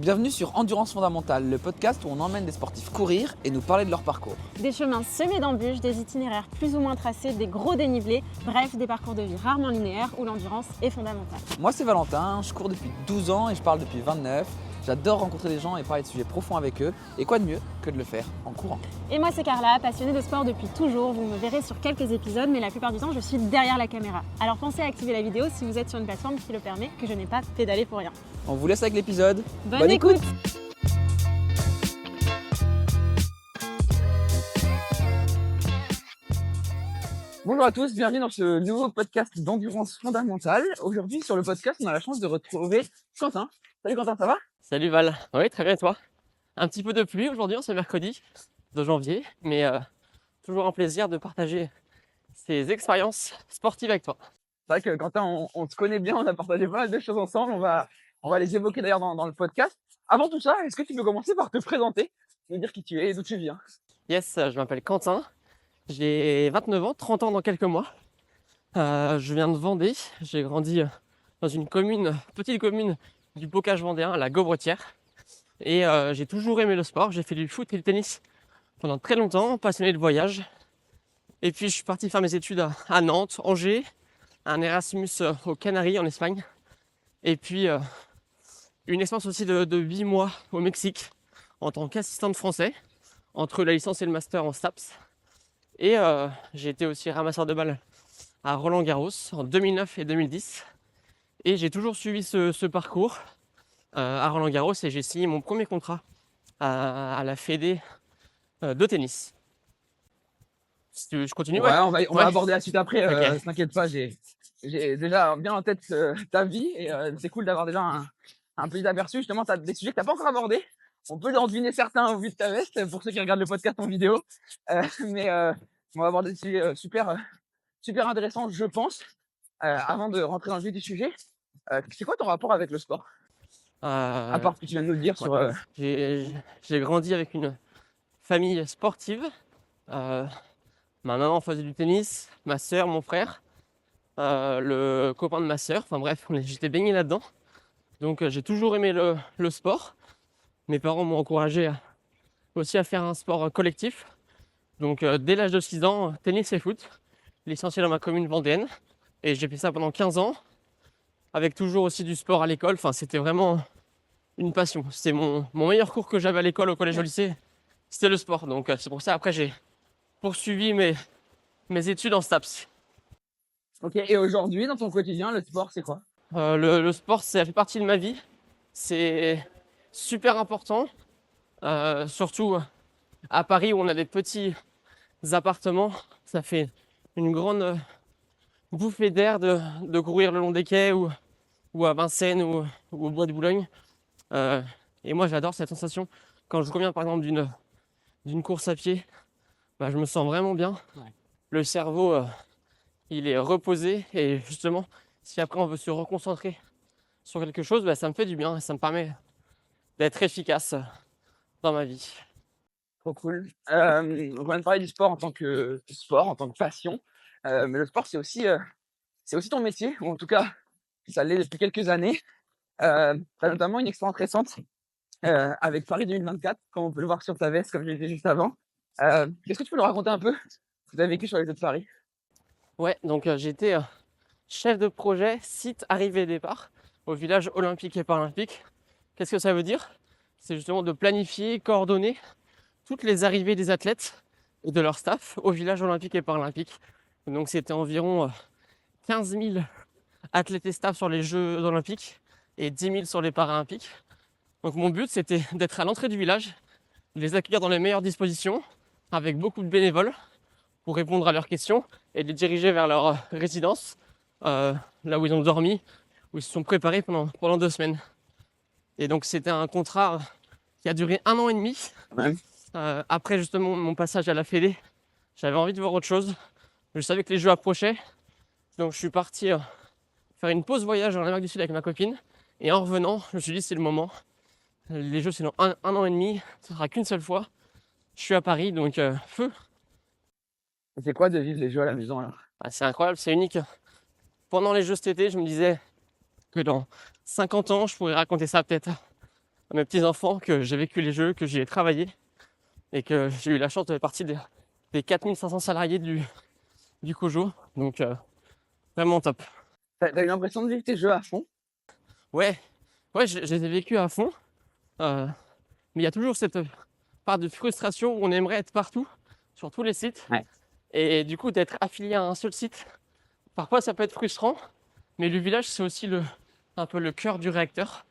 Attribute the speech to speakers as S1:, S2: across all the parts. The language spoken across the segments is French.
S1: Bienvenue sur Endurance Fondamentale, le podcast où on emmène des sportifs courir et nous parler de leur parcours.
S2: Des chemins semés d'embûches, des itinéraires plus ou moins tracés, des gros dénivelés, bref, des parcours de vie rarement linéaires où l'endurance est fondamentale.
S1: Moi c'est Valentin, je cours depuis 12 ans et je parle depuis 29. J'adore rencontrer des gens et parler de sujets profonds avec eux. Et quoi de mieux que de le faire en courant.
S2: Et moi c'est Carla, passionnée de sport depuis toujours. Vous me verrez sur quelques épisodes, mais la plupart du temps je suis derrière la caméra. Alors pensez à activer la vidéo si vous êtes sur une plateforme qui le permet, que je n'ai pas pédalé pour rien.
S1: On vous laisse avec l'épisode.
S2: Bonne écoute.
S1: Bonjour à tous, bienvenue dans ce nouveau podcast d'Endurance Fondamentale. Aujourd'hui sur le podcast, on a la chance de retrouver Quentin. Salut Quentin, ça va?
S3: Salut Val, oui très bien et toi? Un petit peu de pluie aujourd'hui, c'est mercredi de janvier, mais toujours un plaisir de partager ces expériences sportives avec toi.
S1: C'est vrai que Quentin, on se connaît bien, on a partagé pas mal de choses ensemble, on va les évoquer d'ailleurs dans le podcast. Avant tout ça, est-ce que tu peux commencer par te présenter, me dire qui tu es et d'où tu viens?
S3: Yes, je m'appelle Quentin, j'ai 29 ans, 30 ans dans quelques mois. Je viens de Vendée, j'ai grandi dans une petite commune du bocage vendéen, la Gaubretière. Et j'ai toujours aimé le sport, j'ai fait du foot et du tennis pendant très longtemps, passionné de voyage. Et puis je suis parti faire mes études à Nantes, Angers, un Erasmus aux Canaries en Espagne. Et puis une expérience aussi de 8 mois au Mexique en tant qu'assistant de français, entre la licence et le master en STAPS. Et j'ai été aussi ramasseur de balles à Roland-Garros en 2009 et 2010. Et j'ai toujours suivi ce parcours à Roland-Garros et j'ai signé mon premier contrat à la Fédé de tennis. Si tu veux, je continue?
S1: Ouais, on va aborder la suite après,
S3: Ok.
S1: t'inquiète pas, j'ai déjà bien en tête ta vie et c'est cool d'avoir déjà un petit aperçu. Justement, tu as des sujets que tu n'as pas encore abordés. On peut en deviner certains au vu de ta veste pour ceux qui regardent le podcast en vidéo. Mais on va aborder des sujets super intéressants, je pense. Avant de rentrer dans le vif du sujet, c'est quoi ton rapport avec le sport? À part ce que tu viens de nous dire sur...
S3: J'ai grandi avec une famille sportive. Ma maman faisait du tennis, ma sœur, mon frère, le copain de ma sœur. Enfin bref, j'étais baigné là-dedans. Donc j'ai toujours aimé le sport. Mes parents m'ont encouragé aussi à faire un sport collectif. Donc dès l'âge de 6 ans, tennis et foot, licencié dans ma commune vendéenne. Et j'ai fait ça pendant 15 ans, avec toujours aussi du sport à l'école. Enfin, c'était vraiment une passion. C'était mon meilleur cours que j'avais à l'école, au collège, au lycée. C'était le sport. Donc c'est pour ça, après, j'ai poursuivi mes études en STAPS.
S1: Ok, et aujourd'hui, dans ton quotidien, le sport, c'est quoi?
S3: Le sport, ça fait partie de ma vie. C'est super important. Surtout à Paris, où on a des petits appartements. Ça fait une grande bouffée d'air de courir le long des quais ou à Vincennes ou au bois de Boulogne. Et moi, j'adore cette sensation. Quand je reviens par exemple d'une course à pied, je me sens vraiment bien.
S1: Ouais.
S3: Le cerveau, il est reposé. Et justement, si après on veut se reconcentrer sur quelque chose, ça me fait du bien et ça me permet d'être efficace dans ma vie.
S1: Trop cool. On vient de parler du sport en tant que sport, en tant que passion. Mais le sport, c'est aussi ton métier, ou en tout cas, ça l'est depuis quelques années. Tu as notamment une expérience récente avec Paris 2024, comme on peut le voir sur ta veste, comme je l'ai dit juste avant. Est-ce que tu peux nous raconter un peu ce que tu as vécu sur les Jeux de Paris?
S3: Ouais, donc j'étais chef de projet site arrivée et départ au village olympique et paralympique. Qu'est-ce que ça veut dire? C'est justement de planifier, coordonner toutes les arrivées des athlètes et de leur staff au village olympique et paralympique. Donc c'était environ 15 000 athlètes et staff sur les Jeux olympiques et 10 000 sur les paralympiques. Donc mon but, c'était d'être à l'entrée du village, de les accueillir dans les meilleures dispositions, avec beaucoup de bénévoles pour répondre à leurs questions et de les diriger vers leur résidence, là où ils ont dormi, où ils se sont préparés pendant 2 semaines. Et donc c'était un contrat qui a duré 1 an et demi.
S1: Ouais.
S3: Après justement mon passage à la Fédé, j'avais envie de voir autre chose. Je savais que les Jeux approchaient, donc je suis parti faire une pause voyage en Amérique du Sud avec ma copine. Et en revenant, je me suis dit c'est le moment. Les Jeux c'est dans un an et demi, ce sera qu'une seule fois. Je suis à Paris, donc feu.
S1: C'est quoi de vivre les Jeux à la maison alors?
S3: C'est incroyable, c'est unique. Pendant les Jeux cet été, je me disais que dans 50 ans, je pourrais raconter ça peut-être à mes petits-enfants que j'ai vécu les Jeux, que j'y ai travaillé et que j'ai eu la chance de faire partie des 4500 salariés du COJO. Donc, vraiment top.
S1: T'as eu l'impression de vivre tes Jeux à fond?
S3: Ouais, je les ai vécus à fond. Mais il y a toujours cette part de frustration où on aimerait être partout, sur tous les sites.
S1: Ouais.
S3: Et du coup, d'être affilié à un seul site, parfois ça peut être frustrant. Mais le village, c'est aussi un peu le cœur du réacteur.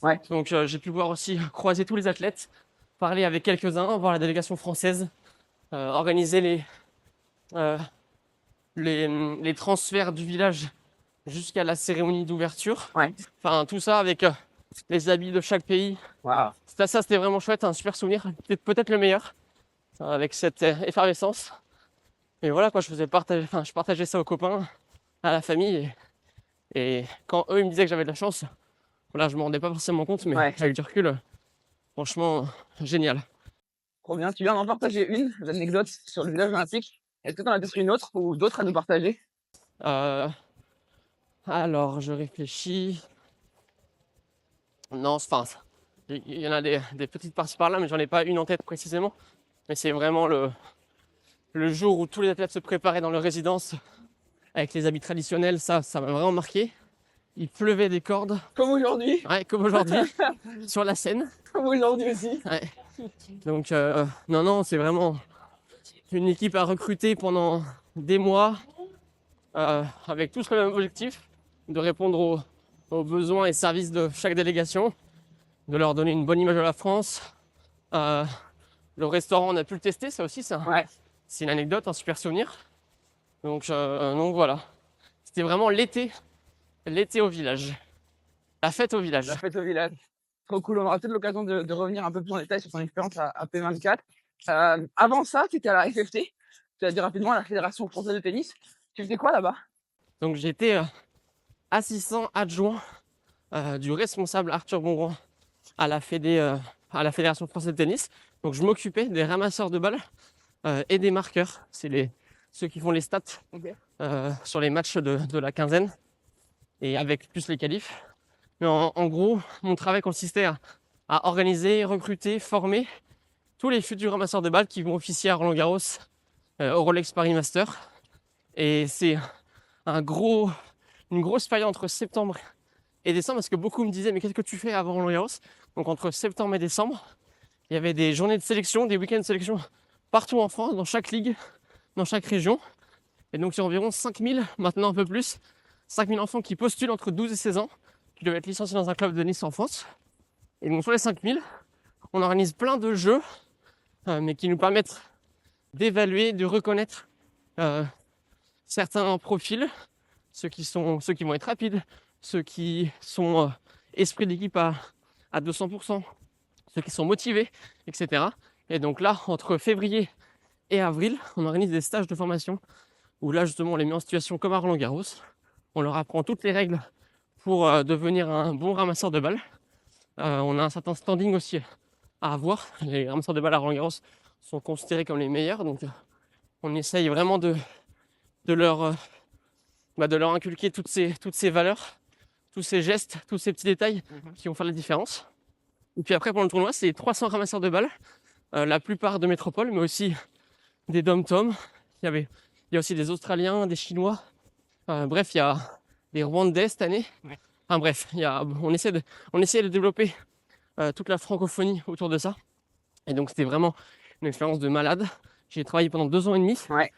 S1: Ouais.
S3: Donc j'ai pu voir aussi croiser tous les athlètes, parler avec quelques-uns, voir la délégation française, organiser les transferts du village jusqu'à la cérémonie d'ouverture.
S1: Ouais.
S3: Enfin, tout ça avec les habits de chaque pays.
S1: Waouh.
S3: C'était vraiment chouette, un super souvenir, peut-être le meilleur, avec cette effervescence. Et voilà quoi, je partageais ça aux copains, à la famille. Et quand eux ils me disaient que j'avais de la chance, voilà, je m'en rendais pas forcément compte, mais
S1: Ouais.
S3: avec du recul, franchement, génial.
S1: Trop bien. Tu viens d'en partager une anecdote sur le village olympique. Est-ce que tu en as peut-être une autre ou d'autres à nous partager?
S3: Alors, je réfléchis. Non, enfin, il y en a des petites par-ci par-là, mais j'en ai pas une en tête précisément. Mais c'est vraiment le jour où tous les athlètes se préparaient dans leur résidence avec les habits traditionnels, ça m'a vraiment marqué. Il pleuvait des cordes.
S1: Comme aujourd'hui.
S3: Ouais, comme aujourd'hui, sur la scène.
S1: Comme aujourd'hui aussi.
S3: Ouais. Donc, non, c'est vraiment une équipe à recruter pendant des mois, avec tous le même objectif, de répondre aux besoins et services de chaque délégation, de leur donner une bonne image de la France. Le restaurant, on a pu le tester, ça aussi, c'est une anecdote, un super souvenir. Donc voilà, c'était vraiment l'été au village, la fête au village.
S1: La fête au village. Trop cool. On aura peut-être l'occasion de revenir un peu plus en détail sur ton expérience à P24. Avant ça, tu étais à la FFT, tu as dit rapidement à la Fédération française de tennis. Tu faisais quoi là-bas?
S3: Donc j'étais assistant adjoint du responsable Arthur Bongrand à la Fédération française de tennis. Donc je m'occupais des ramasseurs de balles et des marqueurs. C'est ceux qui font les stats sur les matchs de la quinzaine et avec plus les qualifs. Mais en gros, mon travail consistait à organiser, recruter, former tous les futurs ramasseurs de balles qui vont officier à Roland-Garros, au Rolex Paris Master. Et c'est une grosse faille entre septembre et décembre, parce que beaucoup me disaient mais qu'est-ce que tu fais avant Roland-Garros? Donc entre septembre et décembre, il y avait des journées de sélection, des week-ends de sélection partout en France, dans chaque ligue, dans chaque région. Et donc il y a environ 5000, maintenant un peu plus, 5000 enfants qui postulent entre 12 et 16 ans, qui doivent être licenciés dans un club de Nice en France. Et donc sur les 5000, on organise plein de jeux, mais qui nous permettent d'évaluer, de reconnaître certains profils, ceux qui vont être rapides, ceux qui sont esprit d'équipe à 200%, ceux qui sont motivés, etc. Et donc là, entre février et avril, on organise des stages de formation où là justement on les met en situation comme à Roland-Garros. On leur apprend toutes les règles pour devenir un bon ramasseur de balles. On a un certain standing aussi à avoir. Les ramasseurs de balles à Roland-Garros sont considérés comme les meilleurs, donc on essaye vraiment de leur inculquer toutes ces valeurs, tous ces gestes, tous ces petits détails qui vont faire la différence. Et puis après, pour le tournoi, c'est 300 ramasseurs de balles, la plupart de métropole, mais aussi des dom-toms. Il y a aussi des Australiens, des Chinois. Bref, il y a des Rwandais cette année.
S1: Ouais.
S3: Enfin bref, on essaie de développer toute la francophonie autour de ça. Et donc c'était vraiment une expérience de malade. J'ai travaillé pendant 2 ans et demi.
S1: Ouais.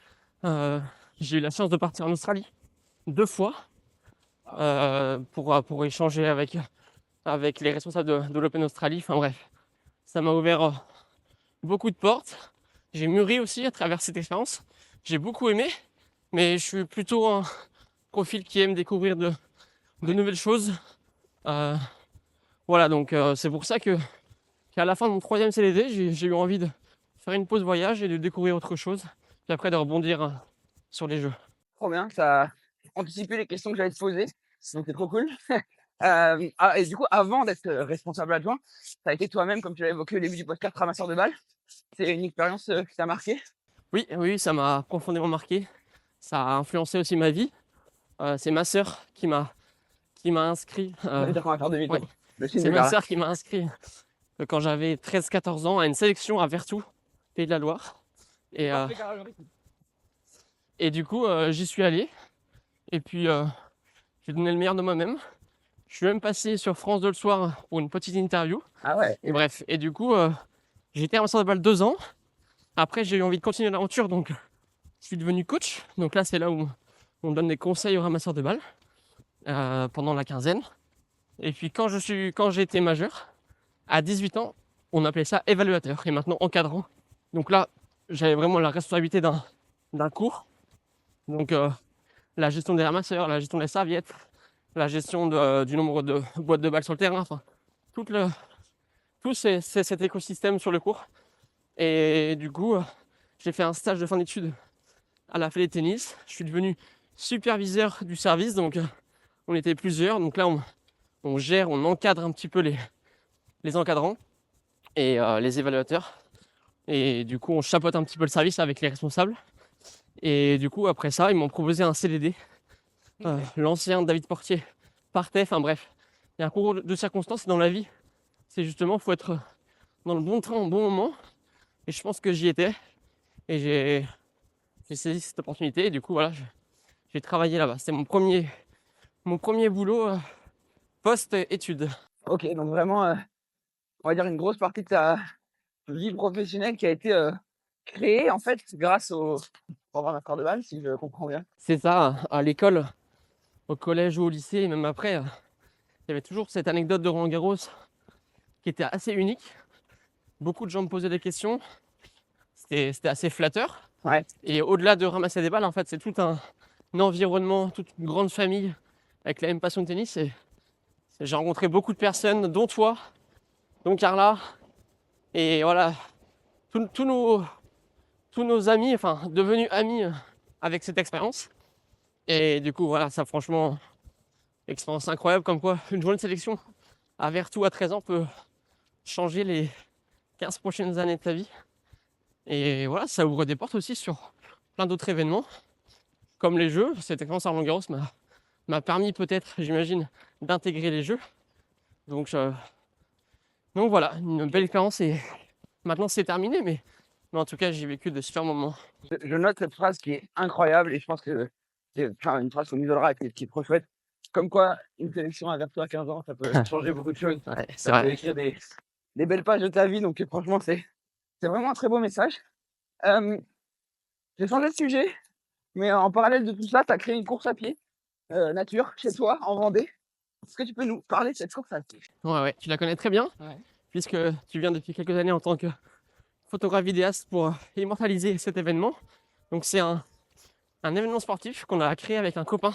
S3: J'ai eu la chance de partir en Australie 2 fois pour échanger avec les responsables de l'Open Australie. Enfin bref, ça m'a ouvert beaucoup de portes. J'ai mûri aussi à travers cette expérience. J'ai beaucoup aimé, mais je suis plutôt un profil qui aime découvrir de nouvelles choses. Voilà, donc c'est pour ça qu'à la fin de mon 3e CDD, j'ai eu envie de faire une pause voyage et de découvrir autre chose. Puis après de rebondir sur les jeux.
S1: Trop bien, ça a anticipé les questions que j'allais te poser, donc c'est trop cool. Et du coup, avant d'être responsable adjoint, ça a été toi-même, comme tu l'as évoqué au début du podcast, ramasseur de balles. C'est une expérience qui t'a marqué?
S3: Oui, ça m'a profondément marqué. Ça a influencé aussi ma vie. C'est ma sœur qui m'a inscrit.
S1: On va faire 2000.
S3: ouais.
S1: Le signe
S3: C'est
S1: de
S3: ma
S1: Gara.
S3: sœur qui m'a inscrit quand j'avais 13-14 ans à une sélection à Vertou, Pays de la Loire. Et du coup, j'y suis allé. Et puis, j'ai donné le meilleur de moi-même. Je suis même passé sur France 2 le soir pour une petite interview.
S1: Ah ouais.
S3: Et bref, et du coup, j'ai été ramasseur de balles 2 ans. Après, j'ai eu envie de continuer l'aventure, donc je suis devenu coach. Donc là, c'est là où on donne des conseils aux ramasseurs de balles pendant la quinzaine. Et puis quand j'ai été majeur, à 18 ans, on appelait ça évaluateur et maintenant encadrant. Donc là, j'avais vraiment la responsabilité d'un cours. Donc la gestion des ramasseurs, la gestion des serviettes, la gestion du nombre de boîtes de balles sur le terrain, enfin tout cet écosystème sur le cours. Et du coup, j'ai fait un stage de fin d'études à la Fédé Tennis. Je suis devenu superviseur du service, donc on était plusieurs. Donc là, on gère, on encadre un petit peu les encadrants et les évaluateurs. Et du coup, on chapeaute un petit peu le service avec les responsables. Et du coup, après ça, ils m'ont proposé un CDD. L'ancien David Portier partait, enfin bref. Il y a un concours de circonstances dans la vie. C'est justement, faut être dans le bon train au bon moment. Et je pense que j'y étais. Et j'ai saisi cette opportunité. Et du coup, voilà, j'ai travaillé là-bas. C'était mon premier boulot post-études.
S1: Ok, donc vraiment, on va dire une grosse partie de ta vie professionnelle qui a été créée en fait grâce au ramasseur de balles, si je comprends bien.
S3: C'est ça, à l'école, au collège ou au lycée, et même après, il y avait toujours cette anecdote de Roland Garros qui était assez unique. Beaucoup de gens me posaient des questions. C'était assez flatteur.
S1: Ouais.
S3: Et au-delà de ramasser des balles, en fait, c'est tout un environnement, toute une grande famille avec la même passion de tennis. Et j'ai rencontré beaucoup de personnes, dont toi, dont Carla. Et voilà, tous nos amis, enfin, devenus amis avec cette expérience. Et du coup, voilà, ça franchement, expérience incroyable, comme quoi une journée de sélection à Vertou à 13 ans peut changer les 15 prochaines années de ta vie. Et voilà, ça ouvre des portes aussi sur plein d'autres événements, comme les jeux. Cette expérience à Roland Garros m'a permis peut-être, j'imagine, d'intégrer les jeux. Donc voilà, une belle expérience et maintenant c'est terminé, mais en tout cas j'ai vécu de super moments.
S1: Je note cette phrase qui est incroyable et je pense que c'est une phrase qu'on isolera et qui est trop chouette. Comme quoi, une sélection à Vertou à 15 ans, ça peut changer beaucoup de choses.
S3: Ouais, c'est
S1: Ça peut
S3: vrai.
S1: écrire des belles pages de ta vie. Donc franchement, c'est vraiment un très beau message. J'ai changé de sujet, mais en parallèle de tout ça, tu as créé une course à pied nature chez toi en Vendée. Est-ce que tu peux nous parler de cette course à pied?
S3: Ouais, tu la connais très bien, puisque tu viens depuis quelques années en tant que photographe vidéaste pour immortaliser cet événement. Donc c'est un événement sportif qu'on a créé avec un copain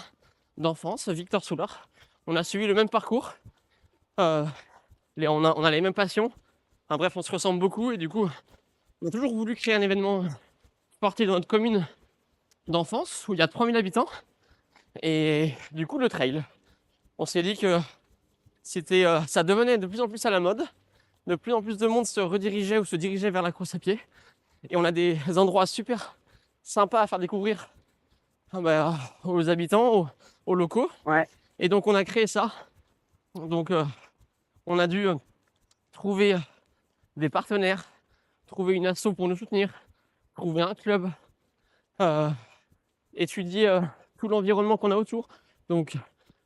S3: d'enfance, Victor Soulard. On a suivi le même parcours, on a les mêmes passions. Enfin, bref, on se ressemble beaucoup et du coup, on a toujours voulu créer un événement sportif dans notre commune d'enfance où il y a 3000 habitants. Et du coup, le trail. On s'est dit que ça devenait de plus en plus à la mode. De plus en plus de monde se redirigeait ou se dirigeait vers la course à pied. Et on a des endroits super sympas à faire découvrir aux habitants, aux locaux.
S1: Ouais.
S3: Et donc on a créé ça. Donc on a dû trouver des partenaires, trouver une asso pour nous soutenir, trouver un club, étudier tout l'environnement qu'on a autour. Donc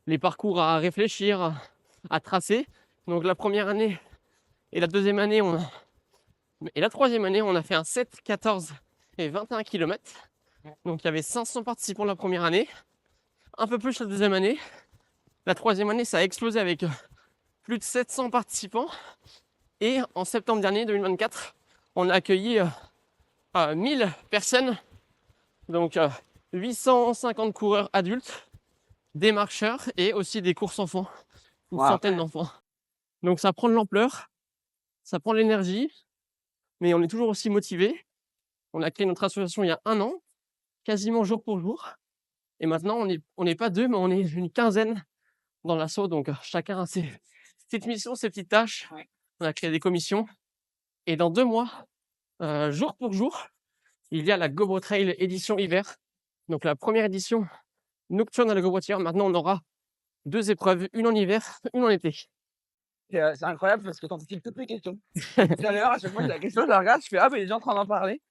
S3: les parcours à réfléchir, à tracer. Donc la première année et la deuxième année, et la troisième année, on a fait un 7, 14 et 21 km. Donc il y avait 500 participants la première année, un peu plus la deuxième année. La troisième année, ça a explosé avec plus de 700 participants. Et en septembre dernier, 2024, on a accueilli 1000 personnes. Donc 850 coureurs adultes, des marcheurs et aussi des courses enfants, une centaine d'enfants. Donc ça prend de l'ampleur, ça prend de l'énergie, mais on est toujours aussi motivé. On a créé notre association il y a 1 an, quasiment jour pour jour. Et maintenant, on n'est pas 2, mais on est une quinzaine dans l'asso. Donc chacun a ses petites missions, ses petites tâches. On a créé des commissions. Et dans 2 mois, jour pour jour, il y a la Gobro Trail édition hiver. Donc la première édition nocturne à la Gobrotière. Maintenant, on aura 2 épreuves, une en hiver, une en été.
S1: C'est incroyable parce que t'anticipes toutes mes questions. Tout à l'heure, à chaque fois que j'ai la question, je la regarde, je fais: «Ah, il est déjà en train d'en parler».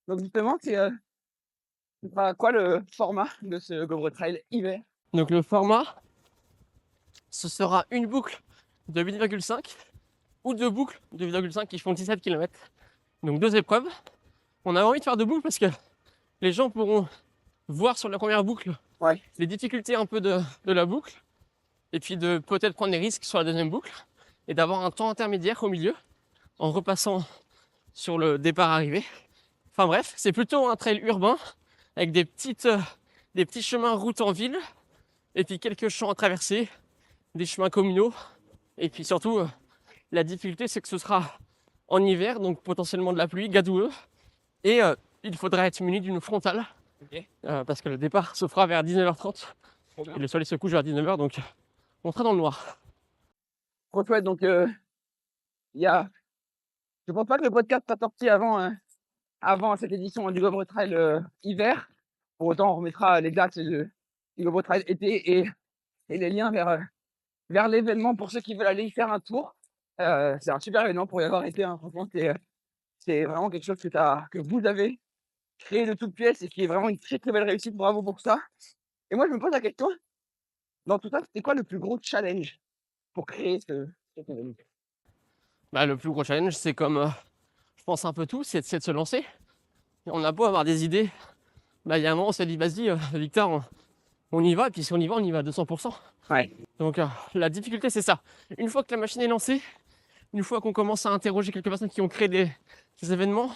S1: Donc justement, ce sera quoi le format de ce Go Trail hiver?
S3: Donc le format, ce sera une boucle de 8,5 ou 2 boucles de 8,5 qui font 17 km. Donc 2 épreuves. On avait envie de faire 2 boucles parce que les gens pourront voir sur la première boucle
S1: Ouais.
S3: les difficultés un peu de la boucle et puis de peut-être prendre des risques sur la deuxième boucle et d'avoir un temps intermédiaire au milieu en repassant sur le départ-arrivée. Enfin bref, c'est plutôt un trail urbain avec des petits chemins routes en ville et puis quelques champs à traverser, des chemins communaux et puis surtout la difficulté c'est que ce sera en hiver, donc potentiellement de la pluie, gadoureux et il faudra être muni d'une frontale.
S1: OK.
S3: Parce que le départ se fera vers 19h30
S1: Trop bien.
S3: et le soleil se couche vers 19h, donc on sera dans le noir.
S1: Trop chouette, donc il y a je pense pas que le podcast soit sorti avant cette édition du Go Trail hiver. Pour autant, on remettra les dates du Go Trail été et les liens vers l'événement pour ceux qui veulent aller y faire un tour. C'est un super événement pour y avoir été, hein. Franchement, c'est vraiment quelque chose que vous avez créé de toutes pièces et qui est vraiment une très, très belle réussite. Bravo pour ça. Et moi, je me pose la question, dans tout ça, c'était quoi le plus gros challenge pour créer cet événement?
S3: Bah, le plus gros challenge, c'est comme je pense un peu tout, c'est de se lancer. Et on a beau avoir des idées, bah, il y a un moment on s'est dit vas-y Victor, on y va, et puis si on y va à 200%.
S1: Ouais.
S3: Donc la difficulté c'est ça. Une fois que la machine est lancée, une fois qu'on commence à interroger quelques personnes qui ont créé des événements,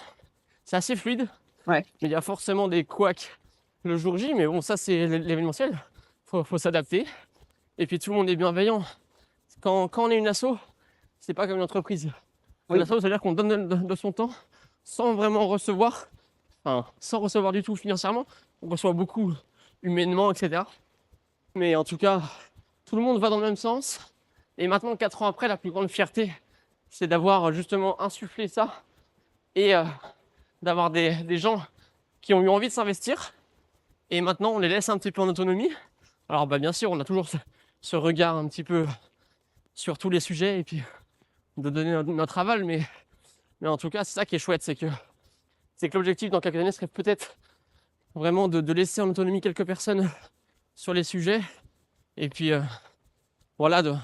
S3: c'est assez fluide.
S1: Ouais.
S3: Mais il y a forcément des couacs le jour J, mais bon ça c'est l'événementiel, faut s'adapter. Et puis tout le monde est bienveillant. Quand on est une asso, c'est pas comme une entreprise.
S1: Oui.
S3: Une asso, c'est-à-dire qu'on donne de son temps sans vraiment recevoir, enfin sans recevoir du tout financièrement. On reçoit beaucoup humainement, etc. Mais en tout cas, tout le monde va dans le même sens. Et maintenant, 4 ans après, la plus grande fierté, c'est d'avoir justement insufflé ça et d'avoir des gens qui ont eu envie de s'investir. Et maintenant, on les laisse un petit peu en autonomie. Alors, bah, bien sûr, on a toujours ce regard un petit peu sur tous les sujets et puis de donner notre aval. Mais en tout cas, c'est ça qui est chouette, c'est que l'objectif dans quelques années serait peut-être vraiment de laisser en autonomie quelques personnes sur les sujets. Et puis, voilà, de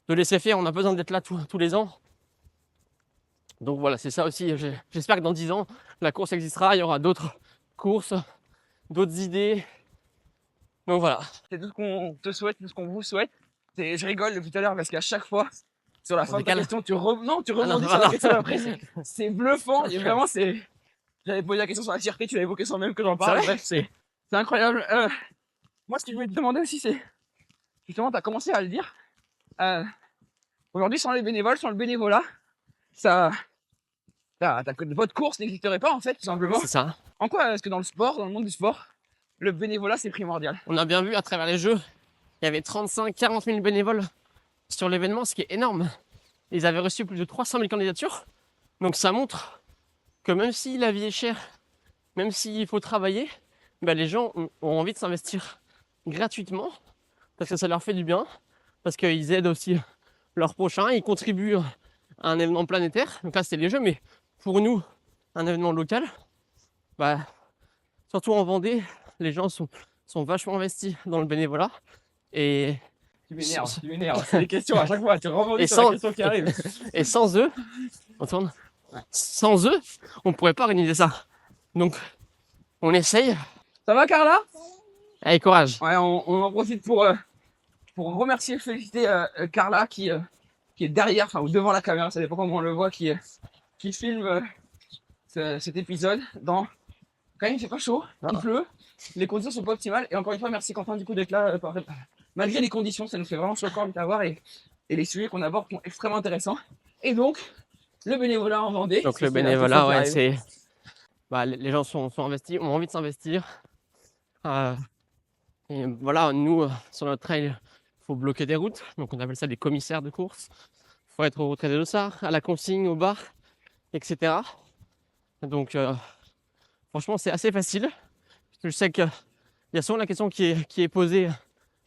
S3: laisser faire. On a besoin d'être là tous les ans. Donc voilà, c'est ça aussi. J'espère que dans 10 ans, la course existera. Il y aura d'autres courses, d'autres idées. Donc voilà.
S1: C'est tout ce qu'on te souhaite, tout ce qu'on vous souhaite. Je rigole depuis tout à l'heure parce qu'à chaque fois, sur la fin de ta question, tu rebondis sur la question d'après. C'est bluffant. Et vraiment, j'avais posé la question sur la fierté, tu l'as évoqué sans même que j'en parle. Bref, c'est incroyable. Moi, ce que je voulais te demander aussi, c'est justement, tu as commencé à le dire. Aujourd'hui, sans les bénévoles, sans le bénévolat, votre course n'existerait pas en fait, tout simplement.
S3: C'est ça.
S1: En quoi est-ce que dans le monde du sport, le bénévolat c'est primordial?
S3: On a bien vu à travers les jeux, il y avait 35-40 000 bénévoles sur l'événement, ce qui est énorme. Ils avaient reçu plus de 300 000 candidatures. Donc ça montre que même si la vie est chère, même s'il faut travailler, bah les gens ont envie de s'investir gratuitement parce que ça leur fait du bien, parce qu'ils aident aussi leurs prochains, ils contribuent à un événement planétaire. Donc là, c'était les jeux, mais pour nous, un événement local, bah, surtout en Vendée, les gens sont vachement investis dans le bénévolat. Et
S1: tu m'énerves. C'est des questions à chaque fois, tu rebondis sur la question qui arrive.
S3: Et sans eux, sans eux, on pourrait pas organiser ça. Donc, on essaye.
S1: Ça va, Carla?
S3: Allez, courage.
S1: Ouais, on en profite pour remercier et féliciter Carla qui est derrière, enfin ou devant la caméra, ça dépend comment on le voit, qui filme cet épisode quand même il fait pas chaud, il pleut, les conditions sont pas optimales et encore une fois merci Quentin du coup d'être là malgré les conditions, ça nous fait vraiment chaud de t'avoir et les sujets qu'on aborde sont extrêmement intéressants. Et donc le bénévolat en Vendée.
S3: Donc le bénévolat, ouais, c'est les gens sont investis, ont envie de s'investir. Et voilà, nous sur notre trail, faut bloquer des routes, donc on appelle ça des commissaires de course. Faut être au retrait des dossards, à la consigne, au bar, etc. Donc franchement c'est assez facile. Je sais qu'il y a souvent la question qui est posée,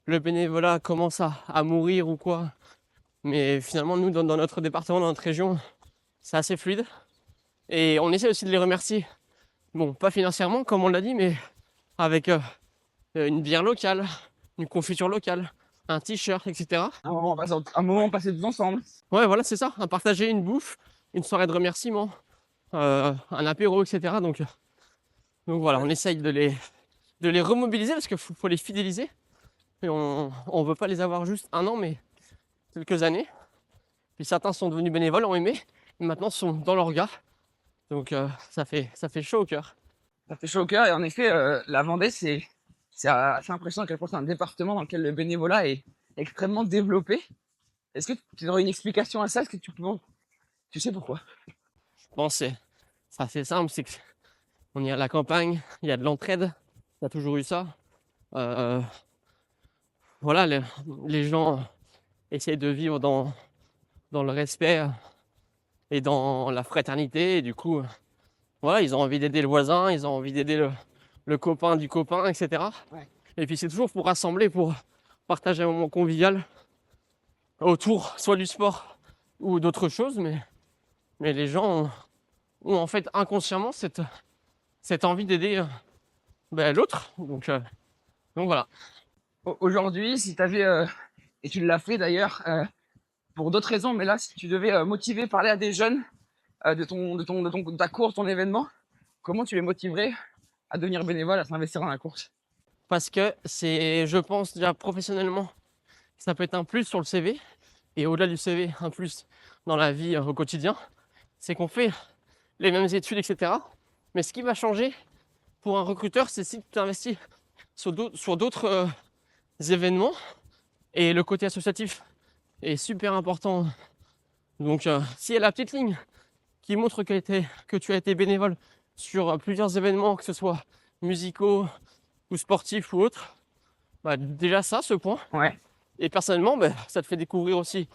S3: le bénévolat commence à mourir ou quoi. Mais finalement, nous, dans notre département, dans notre région, c'est assez fluide. Et on essaie aussi de les remercier. Bon, pas financièrement, comme on l'a dit, mais avec une bière locale, une confiture locale, un t-shirt, etc.
S1: Un moment passé tous ensemble.
S3: Ouais, voilà, c'est ça. À partager une bouffe, une soirée de remerciement, un apéro, etc. Donc voilà, on essaye de les remobiliser parce qu'il faut les fidéliser. Et on ne veut pas les avoir juste un an, mais quelques années. Puis certains sont devenus bénévoles, ont aimé, et maintenant sont dans leur gars. Donc ça fait chaud au cœur.
S1: Ça fait chaud au cœur et en effet, la Vendée, c'est assez impressionnant à quel point c'est un département dans lequel le bénévolat est extrêmement développé. Est-ce que tu aurais une explication à ça? Est-ce que tu sais pourquoi?
S3: Je pense que c'est assez simple, c'est qu'on est à la campagne, il y a de l'entraide, il y a toujours eu ça. Voilà, les gens essayent de vivre dans le respect et dans la fraternité. Et du coup, voilà, ils ont envie d'aider le voisin, ils ont envie d'aider le copain du copain, etc.
S1: Ouais.
S3: Et puis c'est toujours pour rassembler, pour partager un moment convivial autour soit du sport ou d'autres choses. Mais les gens ont en fait inconsciemment cette envie d'aider l'autre. Donc voilà.
S1: Aujourd'hui, si tu avais, et tu l'as fait d'ailleurs, pour d'autres raisons, mais là, si tu devais motiver, parler à des jeunes de ta course, ton événement, comment tu les motiverais à devenir bénévole, à s'investir dans la course?
S3: Parce que c'est, je pense, déjà professionnellement, ça peut être un plus sur le CV. Et au-delà du CV, un plus dans la vie au quotidien, c'est qu'on fait les mêmes études, etc. Mais ce qui va changer pour un recruteur, c'est si tu t'investis sur d'autres événements. Et le côté associatif est super important. Donc, s'il y a la petite ligne qui montre que tu as été bénévole sur plusieurs événements, que ce soit musicaux ou sportifs ou autres, déjà ça, ce point.
S1: Ouais.
S3: Et personnellement, ça te fait découvrir aussi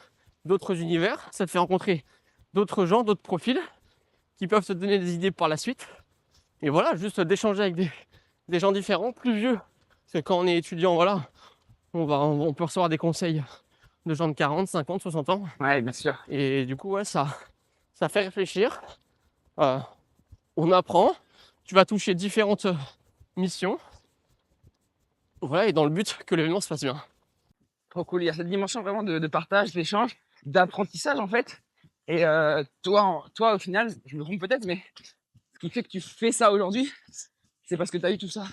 S3: d'autres univers, ça te fait rencontrer d'autres gens, d'autres profils qui peuvent te donner des idées par la suite. Et voilà, juste d'échanger avec des gens différents, plus vieux. Parce que quand on est étudiant, voilà, on peut recevoir des conseils de gens de 40, 50, 60 ans.
S1: Ouais, bien sûr.
S3: Et du coup, ouais, ça fait réfléchir. On apprend. Tu vas toucher différentes missions. Voilà, et dans le but que l'événement se passe bien.
S1: Trop cool. Il y a cette dimension vraiment de partage, d'échange, d'apprentissage en fait. Et toi, au final, je me trompe peut-être, mais ce qui fait que tu fais ça aujourd'hui, c'est parce que tu as eu tout ça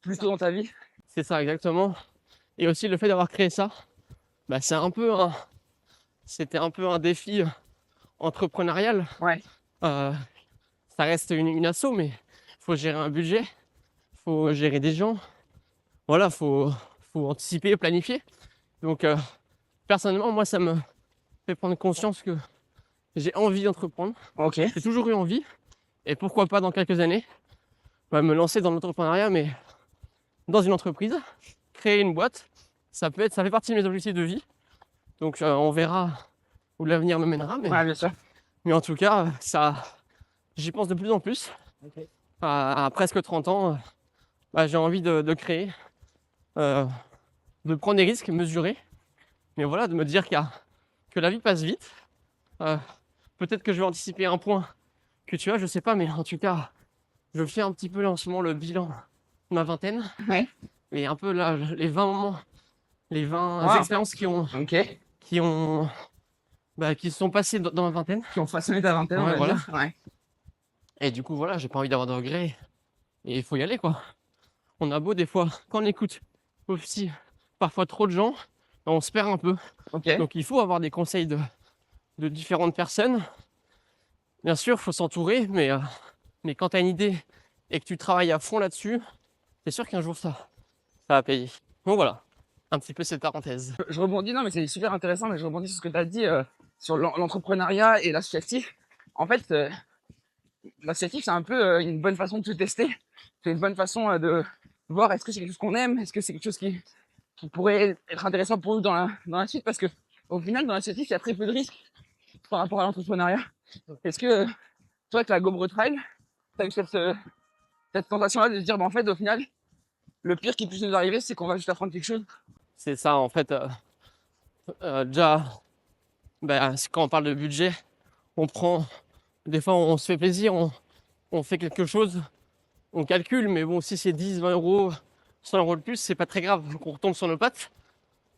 S1: plus tôt dans ta vie.
S3: C'est ça, exactement. Et aussi le fait d'avoir créé ça, c'était un peu un défi entrepreneurial.
S1: Ouais.
S3: Ça reste une asso, mais il faut gérer un budget, il faut gérer des gens. Voilà, faut anticiper, planifier. Donc, personnellement, moi, ça me fait prendre conscience que j'ai envie d'entreprendre.
S1: Ok.
S3: J'ai toujours eu envie. Et pourquoi pas dans quelques années, me lancer dans l'entrepreneuriat, mais dans une entreprise, créer une boîte. Ça fait partie de mes objectifs de vie. Donc, on verra où l'avenir me mènera.
S1: Ouais, bien sûr.
S3: Mais en tout cas, j'y pense de plus en plus.
S1: Okay.
S3: À presque 30 ans, j'ai envie de créer, de prendre des risques mesurés. Mais voilà, de me dire que la vie passe vite. Peut-être que je vais anticiper un point que tu as, je sais pas, mais en tout cas, je fais un petit peu là en ce moment le bilan de ma vingtaine.
S1: Ouais.
S3: Et un peu là, les 20 moments, les 20 expériences qui se sont passées dans ma vingtaine.
S1: Qui ont façonné ta vingtaine,
S3: Ouais, voilà.
S1: Ouais.
S3: Et du coup, voilà, j'ai pas envie d'avoir de regrets. Et il faut y aller, quoi. On a beau, des fois, quand on écoute aussi parfois trop de gens, on se perd un peu.
S1: Ok.
S3: Donc, il faut avoir des conseils de différentes personnes. Bien sûr, il faut s'entourer, mais quand tu as une idée et que tu travailles à fond là-dessus, c'est sûr qu'un jour, ça va payer. Donc voilà, un petit peu cette parenthèse.
S1: Je rebondis, non, mais c'est super intéressant, mais je rebondis sur ce que tu as dit sur l'entrepreneuriat et l'associatif. En fait, l'associatif, c'est un peu une bonne façon de se tester. C'est une bonne façon de voir est-ce que c'est quelque chose qu'on aime, est-ce que c'est quelque chose qui pourrait être intéressant pour nous dans la suite, parce que au final, dans l'associatif, il y a très peu de risques par rapport à l'entrepreneuriat. Est-ce que toi, avec la Go Trail, tu as eu cette tentation-là de se dire, en fait, au final, le pire qui puisse nous arriver, c'est qu'on va juste apprendre quelque chose?
S3: C'est ça, en fait. Déjà, c'est quand on parle de budget, des fois on se fait plaisir, on fait quelque chose, on calcule, mais bon, si c'est 10, 20 euros, 100 euros de plus, c'est pas très grave. Donc on retombe sur nos pattes,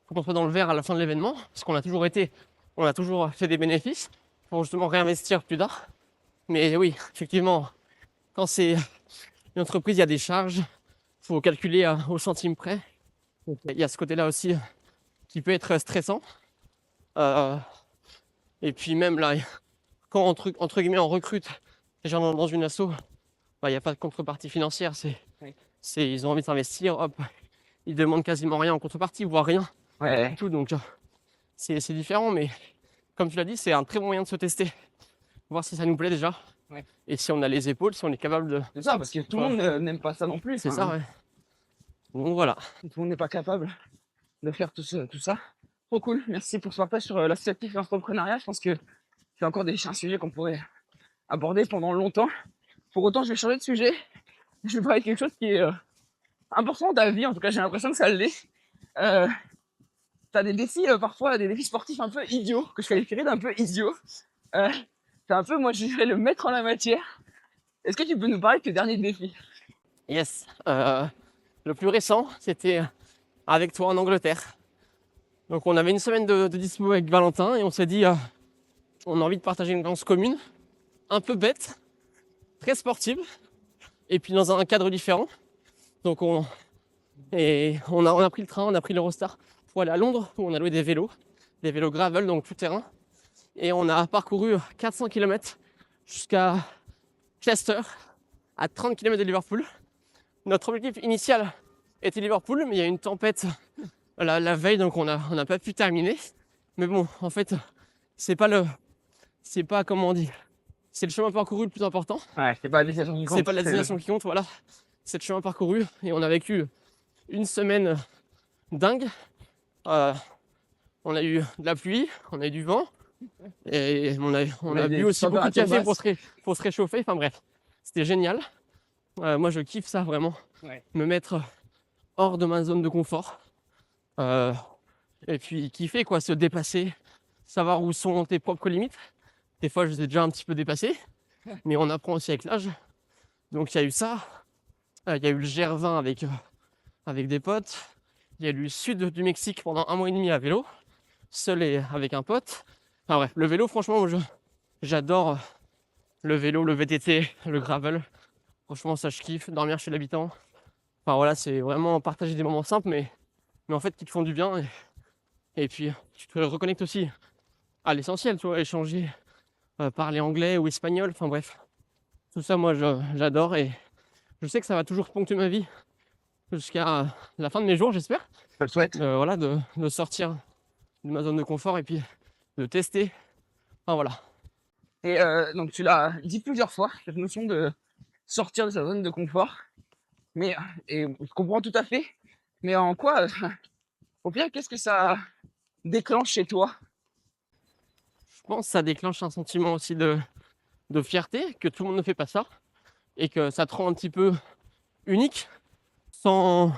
S3: faut qu'on soit dans le vert à la fin de l'événement, parce qu'on a toujours fait des bénéfices pour justement réinvestir plus tard. Mais oui, effectivement, quand c'est une entreprise, il y a des charges, faut calculer au centime près. Il y a ce côté-là aussi qui peut être stressant. Et puis même là, quand entre guillemets on recrute les gens dans une asso, il n'y a pas de contrepartie financière. Ils ont envie de s'investir, hop, ils demandent quasiment rien en contrepartie, voire rien.
S1: Ouais.
S3: Tout, donc c'est différent, mais comme tu l'as dit, c'est un très bon moyen de se tester, voir si ça nous plaît déjà.
S1: Ouais.
S3: Et si on a les épaules, si on est capable de.
S1: C'est ça, parce que tout le monde n'aime pas ça non plus.
S3: C'est ça, ouais. Donc voilà.
S1: Tout le monde n'est pas capable de faire tout ça. Trop cool. Merci pour ce partage sur l'associatif et l'entrepreneuriat. Je pense que c'est encore un sujet qu'on pourrait aborder pendant longtemps. Pour autant, je vais changer de sujet. Je vais parler de quelque chose qui est important dans ta vie. En tout cas, j'ai l'impression que ça l'est. T'as des défis, parfois, des défis sportifs un peu idiots, que je qualifierais d'un peu idiots. C'est un peu, moi, je dirais le maître en la matière. Est-ce que tu peux nous parler de tes derniers défis?
S3: Yes. Le plus récent, c'était avec toi en Angleterre. Donc on avait une semaine de dispo avec Valentin et on s'est dit on a envie de partager une expérience commune, un peu bête, très sportive, et puis dans un cadre différent. Donc on a pris le train, on a pris l'Eurostar pour aller à Londres où on a loué des vélos gravel, donc tout terrain. Et on a parcouru 400 km jusqu'à Chester, à 30 km de Liverpool. Notre objectif initial était Liverpool, mais il y a eu une tempête la veille, donc on n'a pas pu terminer. Mais bon, en fait, c'est pas comment on dit, c'est le chemin parcouru le plus important.
S1: Ouais, c'est pas la destination qui compte.
S3: C'est pas la destination qui compte, voilà. C'est le chemin parcouru et on a vécu une semaine dingue. On a eu de la pluie, on a eu du vent et on a bu aussi beaucoup de café pour se réchauffer. Enfin bref, c'était génial. Moi, je kiffe ça vraiment, me mettre hors de ma zone de confort. Et puis kiffer quoi, se dépasser, savoir où sont tes propres limites. Des fois je les ai déjà un petit peu dépassés, mais on apprend aussi avec l'âge. Donc il y a eu ça, il y a eu le GR20 avec des potes, il y a eu le sud du Mexique pendant 1 mois et demi à vélo, seul et avec un pote. Enfin bref, le vélo franchement j'adore le vélo, le VTT, le gravel. Franchement ça je kiffe, dormir chez l'habitant. Enfin voilà, c'est vraiment partager des moments simples mais en fait qui te font du bien et puis tu te reconnectes aussi à l'essentiel, tu vois, échanger, parler anglais ou espagnol, enfin bref, tout ça moi j'adore et je sais que ça va toujours ponctuer ma vie jusqu'à la fin de mes jours, j'espère.
S1: Je le souhaite.
S3: Voilà, de sortir de ma zone de confort et puis de tester, enfin voilà.
S1: Et donc tu l'as dit plusieurs fois, cette notion de sortir de sa zone de confort, et je comprends tout à fait, mais en quoi au pire, qu'est-ce que ça déclenche chez toi?
S3: Je pense que ça déclenche un sentiment aussi de fierté, que tout le monde ne fait pas ça, et que ça te rend un petit peu unique, sans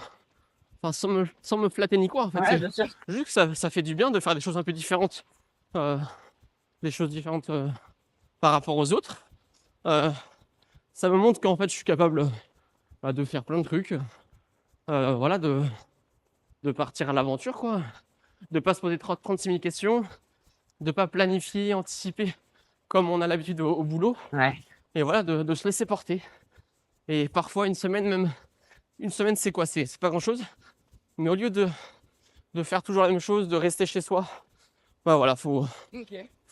S3: me flatter ni quoi. En fait,
S1: Ouais, bien sûr.
S3: juste que ça fait du bien de faire des choses un peu différentes, par rapport aux autres. Ça me montre qu'en fait je suis capable de faire plein de trucs, voilà, de partir à l'aventure, quoi. De pas se poser 36 000 questions, de pas planifier, anticiper comme on a l'habitude au boulot.
S1: Ouais.
S3: Et voilà, de se laisser porter. Et parfois une semaine c'est quoi? C'est pas grand chose. Mais au lieu de faire toujours la même chose, de rester chez soi, bah voilà, faut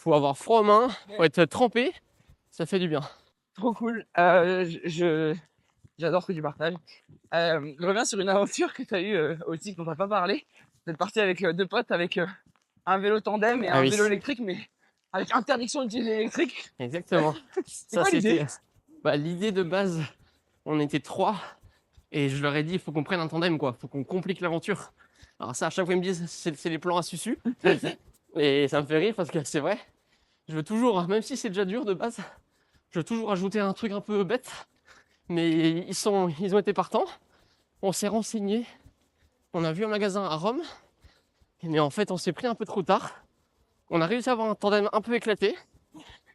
S3: avoir froid aux mains, faut être trempé, ça fait du bien.
S1: Trop cool. J'adore ce que tu partages. Je reviens sur une aventure que tu as eue aussi, dont tu n'as pas parlé. Vous êtes parti avec 2 potes avec un vélo tandem et un vélo électrique, mais avec interdiction d'utiliser l'électrique.
S3: Exactement.
S1: C'est quoi l'idée?
S3: L'idée de base, on était 3 et je leur ai dit il faut qu'on prenne un tandem, quoi. Faut qu'on complique l'aventure. Alors ça, à chaque fois ils me disent c'est les plans à Susu. Et ça me fait rire parce que c'est vrai. Je veux toujours, même si c'est déjà dur de base, je veux toujours ajouter un truc un peu bête. Mais ils ont été partants. On s'est renseigné. On a vu un magasin à Rome. Mais en fait, on s'est pris un peu trop tard. On a réussi à avoir un tandem un peu éclaté.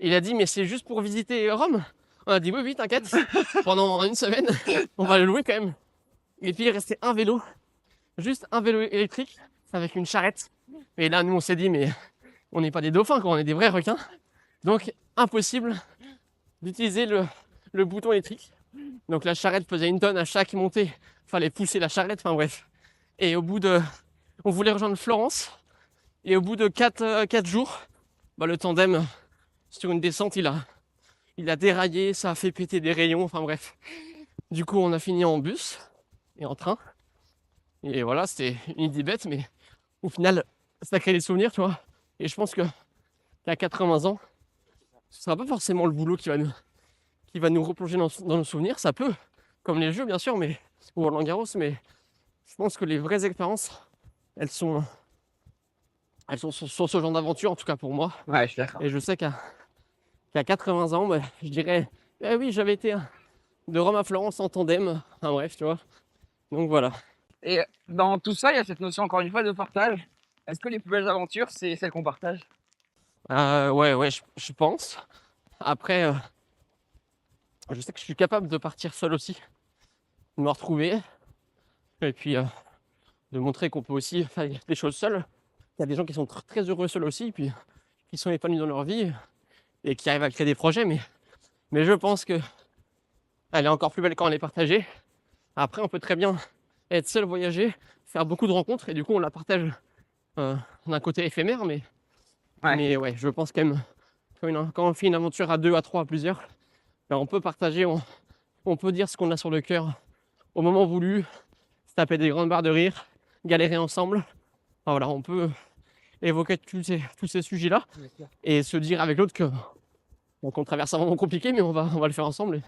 S3: Il a dit, mais c'est juste pour visiter Rome. On a dit, oui, oui, t'inquiète. Pendant une semaine, on va le louer quand même. Et puis, il restait un vélo. Juste un vélo électrique avec une charrette. Et là, nous, on s'est dit, mais on n'est pas des dauphins, quoi. On est des vrais requins. Donc, impossible d'utiliser le bouton électrique. Donc, la charrette pesait 1 tonne à chaque montée. Fallait pousser la charrette, enfin bref. Et on voulait rejoindre Florence. Et au bout de 4 jours, le tandem, sur une descente, il a déraillé, ça a fait péter des rayons, enfin bref. Du coup, on a fini en bus et en train. Et voilà, c'était une idée bête, mais au final, ça crée des souvenirs, tu vois. Et je pense qu'à 80 ans, ce sera pas forcément le boulot qui va nous replonger dans nos souvenirs. Ça peut, comme les jeux, bien sûr, ou Roland-Garros, mais je pense que les vraies expériences, elles sont sur ce genre d'aventure, en tout cas pour moi.
S1: Ouais, je suis d'accord.
S3: Et je sais qu'à 80 ans, je dirais, eh oui, j'avais été de Rome à Florence en tandem. Enfin bref, tu vois. Donc voilà.
S1: Et dans tout ça, il y a cette notion, encore une fois, de partage. Est-ce que les plus belles aventures, c'est celles qu'on partage?
S3: Ouais, je pense. Après, je sais que je suis capable de partir seul aussi, de me retrouver, et puis de montrer qu'on peut aussi faire des choses seul. Il y a des gens qui sont très heureux seuls aussi, puis qui sont épanouis dans leur vie et qui arrivent à créer des projets, mais je pense que elle est encore plus belle quand elle est partagée. Après, on peut très bien être seul, voyager, faire beaucoup de rencontres, et du coup, on la partage d'un côté éphémère, mais ouais, je pense quand même quand on fait une aventure à 2, à 3, à plusieurs, on peut partager, on peut dire ce qu'on a sur le cœur au moment voulu, se taper des grandes barres de rire, galérer ensemble. Enfin, voilà, on peut évoquer tous ces sujets-là et se dire avec l'autre qu'on traverse un moment compliqué, mais on va le faire ensemble. Et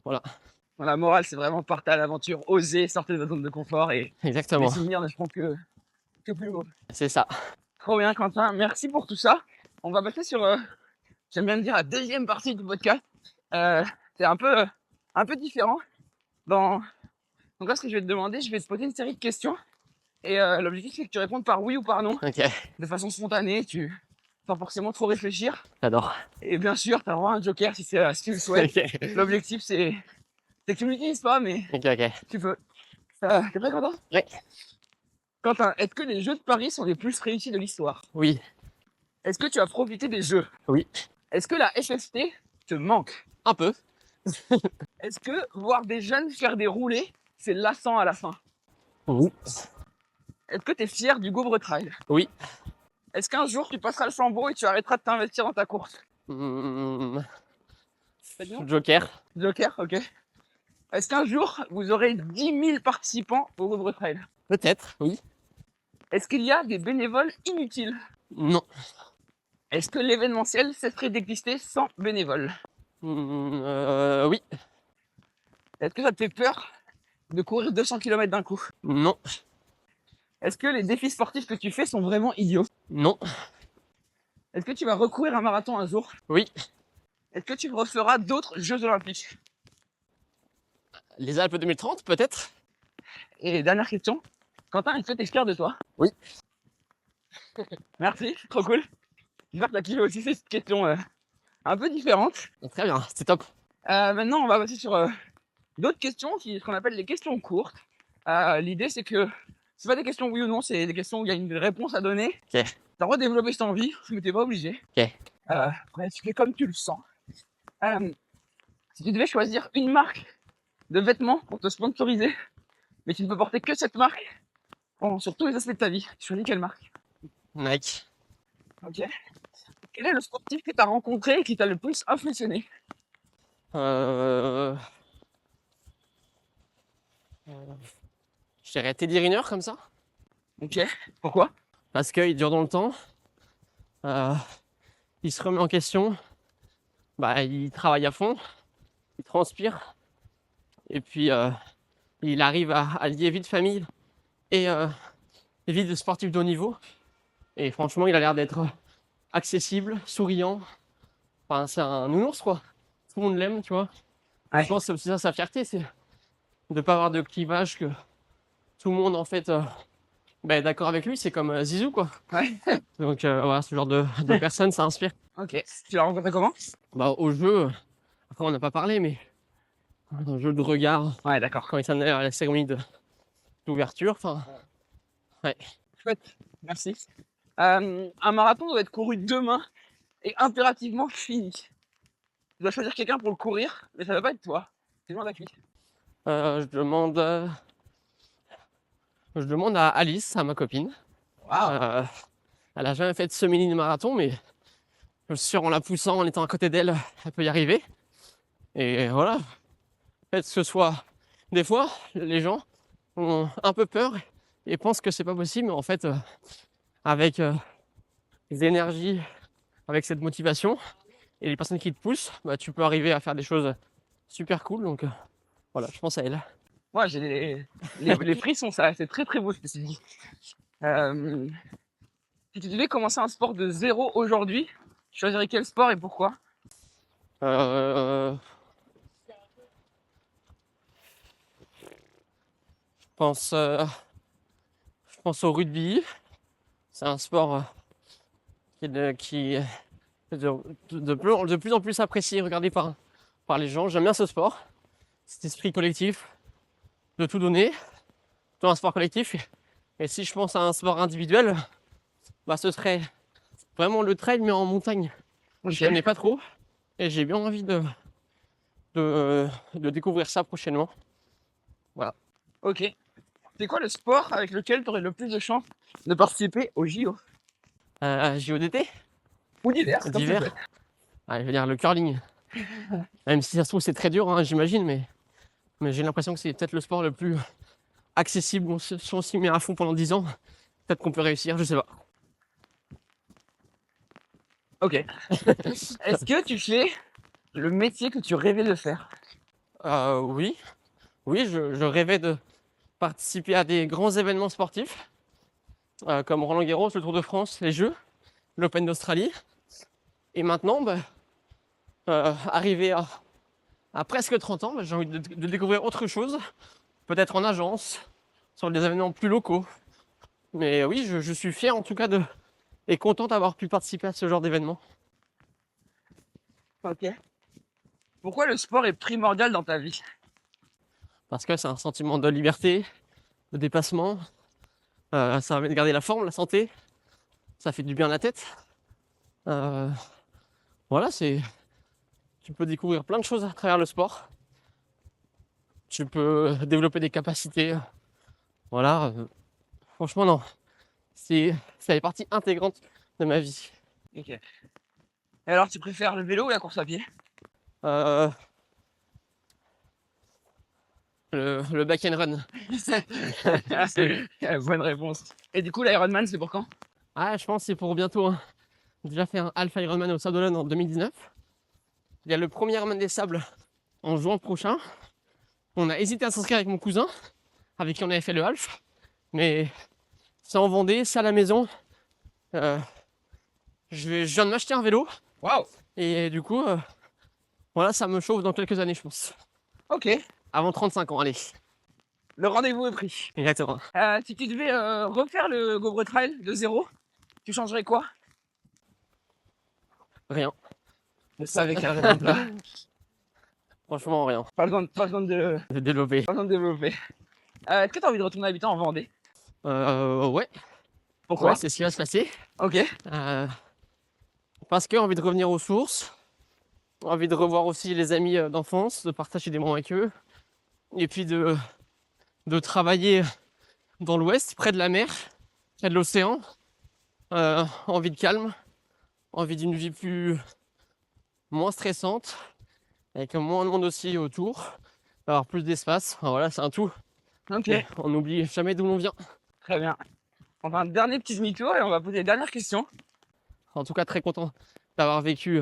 S3: voilà.
S1: La morale, c'est vraiment partir à l'aventure, oser, sortir de votre zone de confort et
S3: Exactement.
S1: les souvenirs ne seront que plus beaux.
S3: C'est ça.
S1: Trop bien, Quentin. Merci pour tout ça. On va passer sur, j'aime bien dire, la deuxième partie du podcast. C'est un peu différent. Donc là, ce que je vais te demander, je vais te poser une série de questions. Et l'objectif, c'est que tu répondes par oui ou par non.
S3: Ok.
S1: De façon spontanée, sans forcément trop réfléchir.
S3: J'adore.
S1: Et bien sûr, tu as le droit à un joker si tu le souhaites.
S3: Ok.
S1: L'objectif, c'est que tu ne l'utilises pas, mais
S3: Ok.
S1: tu peux. T'es prêt, Quentin?
S3: Ouais.
S1: Quentin, est-ce que les jeux de Paris sont les plus réussis de l'histoire?
S3: Oui.
S1: Est-ce que tu as profité des jeux?
S3: Oui.
S1: Est-ce que la FFT te manque?
S3: Un peu.
S1: Est-ce que voir des jeunes faire des roulés, c'est lassant à la fin?
S3: Oui.
S1: Est-ce que tu es fier du Gaubre Trail?
S3: Oui.
S1: Est-ce qu'un jour, tu passeras le flambeau et tu arrêteras de t'investir dans ta course?
S3: Joker.
S1: Joker, ok. Est-ce qu'un jour, vous aurez 10 000 participants au Gaubre Trail?
S3: Peut-être, oui.
S1: Est-ce qu'il y a des bénévoles inutiles?
S3: Non.
S1: Est-ce que l'événementiel cesserait d'exister sans bénévoles?
S3: Oui.
S1: Est-ce que ça te fait peur de courir 200 km d'un coup?
S3: Non.
S1: Est-ce que les défis sportifs que tu fais sont vraiment idiots?
S3: Non.
S1: Est-ce que tu vas recourir un marathon un jour?
S3: Oui.
S1: Est-ce que tu referas d'autres Jeux Olympiques?
S3: Les Alpes 2030, peut-être?
S1: Et dernière question, Quentin, est-ce que t'es fier de toi?
S3: Oui.
S1: Merci, trop cool. J'espère que t'as kiffé aussi cette question un peu différente.
S3: Très bien, c'est top.
S1: Maintenant, on va passer sur d'autres questions, ce qu'on appelle les questions courtes. L'idée, c'est que c'est pas des questions oui ou non, c'est des questions où il y a une réponse à donner.
S3: Ok.
S1: T'as le droit de développer cette envie, mais t'es pas obligé.
S3: Ok.
S1: Après, tu fais comme tu le sens. Si tu devais choisir une marque de vêtements pour te sponsoriser, mais tu ne peux porter que cette marque sur tous les aspects de ta vie, tu choisis quelle marque?
S3: Nike.
S1: Ok. Quel est le sportif que tu as rencontré et qui t'a le plus impressionné?
S3: Je dirais Teddy Riner comme ça.
S1: Ok. Pourquoi?
S3: Parce qu'il dure dans le temps. Il se remet en question. Il travaille à fond. Il transpire. Et puis, il arrive à lier vie de famille et vie de sportif de haut niveau. Et franchement, il a l'air d'être accessible, souriant. Enfin, c'est un nounours, quoi. Tout le monde l'aime, tu vois.
S1: Ouais.
S3: Je pense que c'est aussi ça sa fierté, c'est de ne pas avoir de clivage, que tout le monde, en fait, Ben, d'accord avec lui, c'est comme Zizou, quoi.
S1: Ouais.
S3: Donc voilà, ce genre de personne, ça inspire.
S1: Ok. Tu l'as rencontré comment?
S3: Bah, au jeu, après on n'a pas parlé, mais un jeu de regard,
S1: Ouais, d'accord.
S3: quand il s'en est à la cérémonie d'ouverture, enfin, ouais.
S1: Chouette. Merci. Un marathon doit être couru demain et impérativement fini. Tu dois choisir quelqu'un pour le courir, mais ça va pas être toi. C'est loin d'accueillir.
S3: Je demande à Alice, à ma copine.
S1: Waouh.
S3: Elle a jamais fait de semi-marathon, mais je suis sûr en la poussant, en étant à côté d'elle, elle peut y arriver. Et voilà. Peut-être que ce soit des fois, les gens ont un peu peur et pensent que c'est pas possible, mais en fait, avec les énergies, avec cette motivation et les personnes qui te poussent, bah, tu peux arriver à faire des choses super cool. Donc voilà, je pense à elle.
S1: Moi, j'ai les frissons, ça, c'est très très beau ce que tu dis. Si tu devais commencer un sport de zéro aujourd'hui, tu choisirais quel sport et pourquoi?
S3: Euh, je pense, euh, je pense au rugby. C'est un sport qui est de plus en plus apprécié et regardé par les gens. J'aime bien ce sport, cet esprit collectif, de tout donner, dans un sport collectif. Et si je pense à un sport individuel, bah, ce serait vraiment le trail, mais en montagne.
S1: Ok.
S3: Je connais pas trop et j'ai bien envie de découvrir ça prochainement.
S1: Ok. C'est quoi le sport avec lequel tu aurais le plus de chances de participer au JO?
S3: JODT,
S1: Ou d'hiver, comme tu
S3: d'hiver.
S1: souhaites.
S3: Je veux dire le curling. Même si ça se trouve c'est très dur, hein, j'imagine, mais j'ai l'impression que c'est peut-être le sport le plus accessible. Si on s'y met à fond pendant 10 ans, peut-être qu'on peut réussir, je sais pas.
S1: Ok. Est-ce que tu fais le métier que tu rêvais de faire?
S3: Oui, je rêvais de participer à des grands événements sportifs, comme Roland-Garros, le Tour de France, les Jeux, l'Open d'Australie. Et maintenant, arrivé à presque 30 ans, j'ai envie de découvrir autre chose, peut-être en agence, sur des événements plus locaux. Mais oui, je suis fier en tout cas et content d'avoir pu participer à ce genre d'événement.
S1: Ok. Pourquoi le sport est primordial dans ta vie?
S3: Parce que c'est un sentiment de liberté, de dépassement. Ça permet de garder la forme, la santé. Ça fait du bien à la tête. Voilà, tu peux découvrir plein de choses à travers le sport. Tu peux développer des capacités. Voilà. Franchement, non. Ça fait partie intégrante de ma vie.
S1: Ok. Et alors, tu préfères le vélo ou la course à pied?
S3: Euh, le back and run.
S1: Bonne réponse. Et du coup, l'Ironman, c'est pour quand?
S3: Je pense que c'est pour bientôt, hein. J'ai déjà fait un Alpha Ironman au Sable d'Olonne en 2019. Il y a le premier Ironman des Sables en juin prochain. On a hésité à s'inscrire avec mon cousin, avec qui on avait fait le half. Mais c'est en Vendée, c'est à la maison. Je viens de m'acheter un vélo.
S1: Waouh.
S3: Et du coup, voilà, ça me chauffe dans quelques années, je pense.
S1: Ok.
S3: Avant 35 ans, allez.
S1: Le rendez-vous est pris.
S3: Exactement.
S1: Si tu devais refaire le Gobret Trail de zéro, tu changerais quoi?
S3: Rien.
S1: Je savais qu'elle répondrait pas.
S3: Franchement, rien.
S1: Pas besoin de
S3: De
S1: développer. Est-ce que tu as envie de retourner habitant en Vendée?
S3: Ouais.
S1: Pourquoi?
S3: Ouais, c'est ce qui va se passer.
S1: Ok.
S3: Parce que envie de revenir aux sources. Envie de revoir aussi les amis d'enfance, de partager des moments avec eux. Et puis de travailler dans l'ouest, près de la mer, près de l'océan. Envie de calme. Envie d'une vie moins stressante. Avec moins de monde aussi autour. Avoir plus d'espace. Enfin, voilà, c'est un tout.
S1: Ok.
S3: Et on n'oublie jamais d'où l'on vient.
S1: Très bien. On va un dernier petit demi-tour et on va poser les dernières questions.
S3: En tout cas, très content d'avoir vécu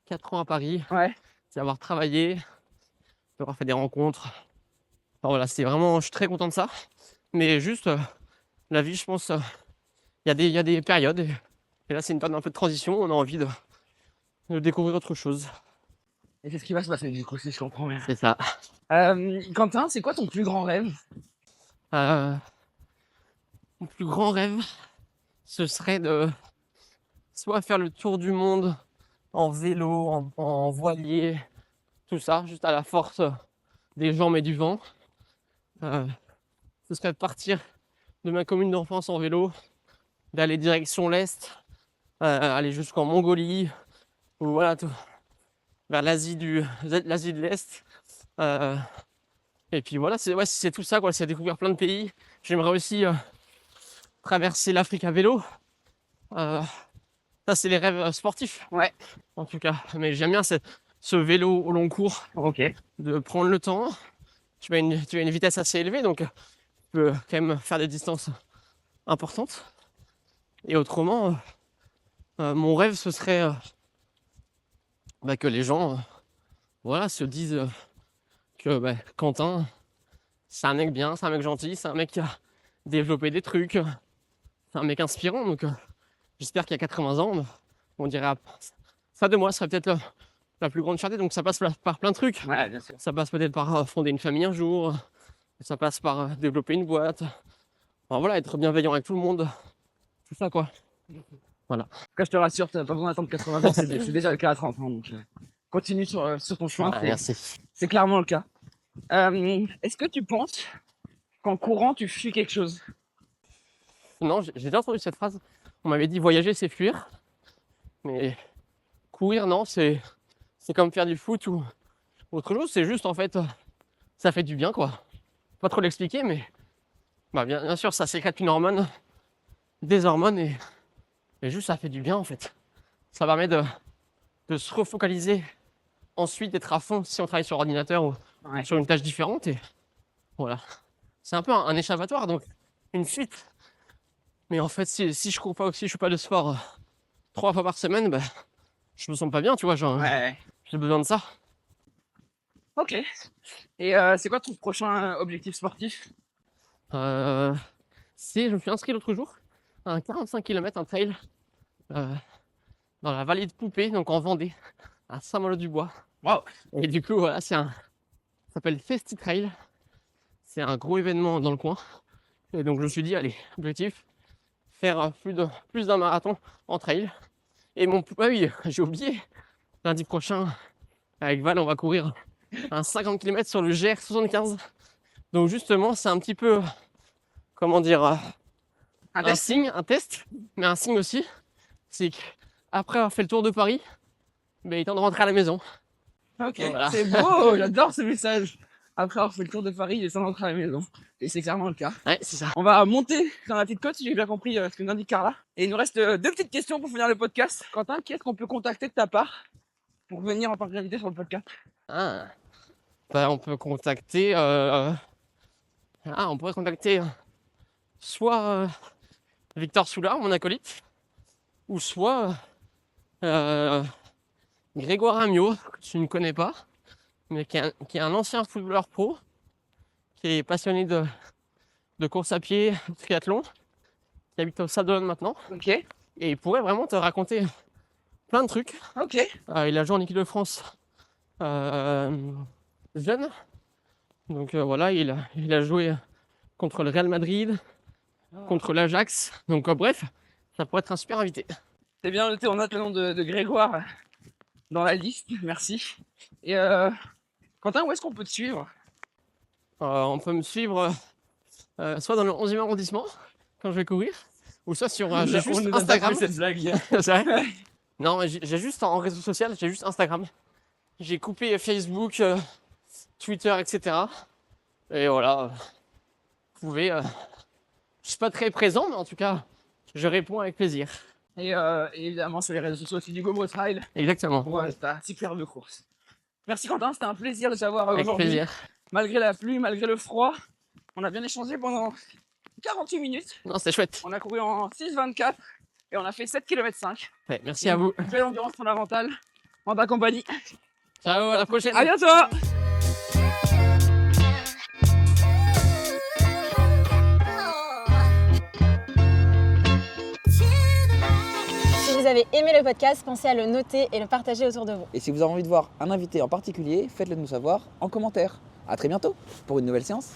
S3: 4 ans à Paris,
S1: Ouais.
S3: d'avoir travaillé, d'avoir fait des rencontres. Enfin, voilà, je suis très content de ça. Mais juste, la vie, je pense, il y a des périodes. Et là, c'est une période un peu de transition. On a envie de découvrir autre chose.
S1: Et c'est ce qui va se passer du coup, si je comprends bien.
S3: C'est ça.
S1: Quentin, c'est quoi ton plus grand rêve?
S3: Euh, mon plus grand rêve, ce serait de soit faire le tour du monde en vélo, en voilier, tout ça, juste à la force des jambes et du vent. Ce serait de partir de ma commune d'enfance en vélo, d'aller direction l'Est, aller jusqu'en Mongolie, ou voilà, vers l'Asie de l'Est. Et puis voilà, c'est tout ça, quoi. C'est découvrir plein de pays. J'aimerais aussi traverser l'Afrique à vélo. Ça, c'est les rêves sportifs.
S1: Ouais.
S3: En tout cas. Mais j'aime bien ce vélo au long cours,
S1: Ok.
S3: de prendre le temps. Tu as une vitesse assez élevée, donc tu peux quand même faire des distances importantes. Et autrement, mon rêve, ce serait que les gens se disent que Quentin, c'est un mec bien, c'est un mec gentil, c'est un mec qui a développé des trucs, c'est un mec inspirant. Donc j'espère qu'à 80 ans, on dirait ça de moi serait peut-être la plus grande fierté. Donc ça passe par plein de trucs.
S1: Ouais, bien sûr.
S3: Ça passe peut-être par fonder une famille un jour, ça passe par développer une boîte. Enfin, voilà, être bienveillant avec tout le monde. C'est ça, quoi.
S1: En tout cas, je te rassure, tu n'as pas besoin d'attendre 80 ans, c'est déjà le cas à 30 ans. Donc, continue sur ton chemin,
S3: Merci.
S1: c'est clairement le cas. Est-ce que tu penses qu'en courant, tu fuis quelque chose?
S3: Non, j'ai déjà entendu cette phrase. On m'avait dit voyager, c'est fuir. Mais courir, non, c'est comme faire du foot ou autre chose. C'est juste, en fait, ça fait du bien, quoi. Pas trop l'expliquer, mais bien sûr, ça sécrète une hormone, des hormones, et juste, ça fait du bien, en fait. Ça permet de se refocaliser. Ensuite, d'être à fond si on travaille sur ordinateur ou sur une tâche différente. Et voilà. C'est un peu un échappatoire, donc une fuite. Mais en fait, si je cours pas ou si je fais pas de sport 3 fois par semaine, je me sens pas bien, tu vois. Genre, j'ai besoin de ça.
S1: Ok. Et c'est quoi ton prochain objectif sportif?
S3: Je me suis inscrit l'autre jour à un 45 km, un trail dans la vallée de Poupée, donc en Vendée, à Saint-Malo-du-Bois.
S1: Wow.
S3: Et du coup, voilà, ça s'appelle Festi Trail. C'est un gros événement dans le coin. Et donc, je me suis dit, allez, objectif, faire plus d'un marathon en trail. Et oui, j'ai oublié, lundi prochain, avec Val, on va courir un 50 km sur le GR75. Donc, justement, c'est un petit peu, comment dire, un signe, un test, mais un signe aussi. C'est qu'après avoir fait le tour de Paris, il est temps de rentrer à la maison.
S1: Ok,
S3: Voilà.
S1: c'est beau, j'adore ce message. Après avoir fait le tour de Paris, il est temps de rentrer à la maison. Et c'est clairement le cas.
S3: Ouais, c'est ça.
S1: On va monter dans la petite côte, si j'ai bien compris ce que nous indique Carla. Et il nous reste 2 petites questions pour finir le podcast. Quentin, qui est-ce qu'on peut contacter de ta part pour venir en tant qu'invité sur le podcast?
S3: On peut contacter... on pourrait contacter soit Victor Soulard, mon acolyte, ou soit Grégoire Amiot, que tu ne connais pas, mais qui est un ancien footballeur pro, qui est passionné de course à pied, de triathlon, qui habite au Sable d'Olonne maintenant.
S1: Ok.
S3: Et il pourrait vraiment te raconter plein de trucs.
S1: Ok.
S3: Il a joué en équipe de France jeune. Donc voilà, il a joué contre le Real Madrid, contre l'Ajax. Donc bref, ça pourrait être un super invité.
S1: C'est bien noté, on note le nom de Grégoire dans la liste, merci. Et Quentin, où est-ce qu'on peut te suivre?
S3: On peut me suivre soit dans le 11e arrondissement, quand je vais courir, ou soit sur j'ai juste Instagram.
S1: Cette blague.
S3: C'est vrai. Non, mais j'ai juste en réseau social, j'ai juste Instagram. J'ai coupé Facebook, Twitter, etc. Et voilà, vous pouvez... je suis pas très présent, mais en tout cas, je réponds avec plaisir.
S1: Et évidemment, sur les réseaux sociaux aussi du Gobro Trail.
S3: Exactement.
S1: Ouais, c'est un superbe course. Merci Quentin, c'était un plaisir de savoir
S3: Avec
S1: aujourd'hui.
S3: plaisir.
S1: Malgré la pluie, malgré le froid, on a bien échangé pendant 48 minutes.
S3: Non, c'est chouette.
S1: On a couru en 6,24 et on a fait 7,5 km.
S3: Ouais, merci à vous.
S1: Belle endurance fondamentale en ta compagnie.
S3: Ciao, à la prochaine.
S1: À bientôt.
S2: Si vous avez aimé le podcast, pensez à le noter et le partager autour de vous.
S4: Et si vous avez envie de voir un invité en particulier, faites-le nous savoir en commentaire. À très bientôt pour une nouvelle séance.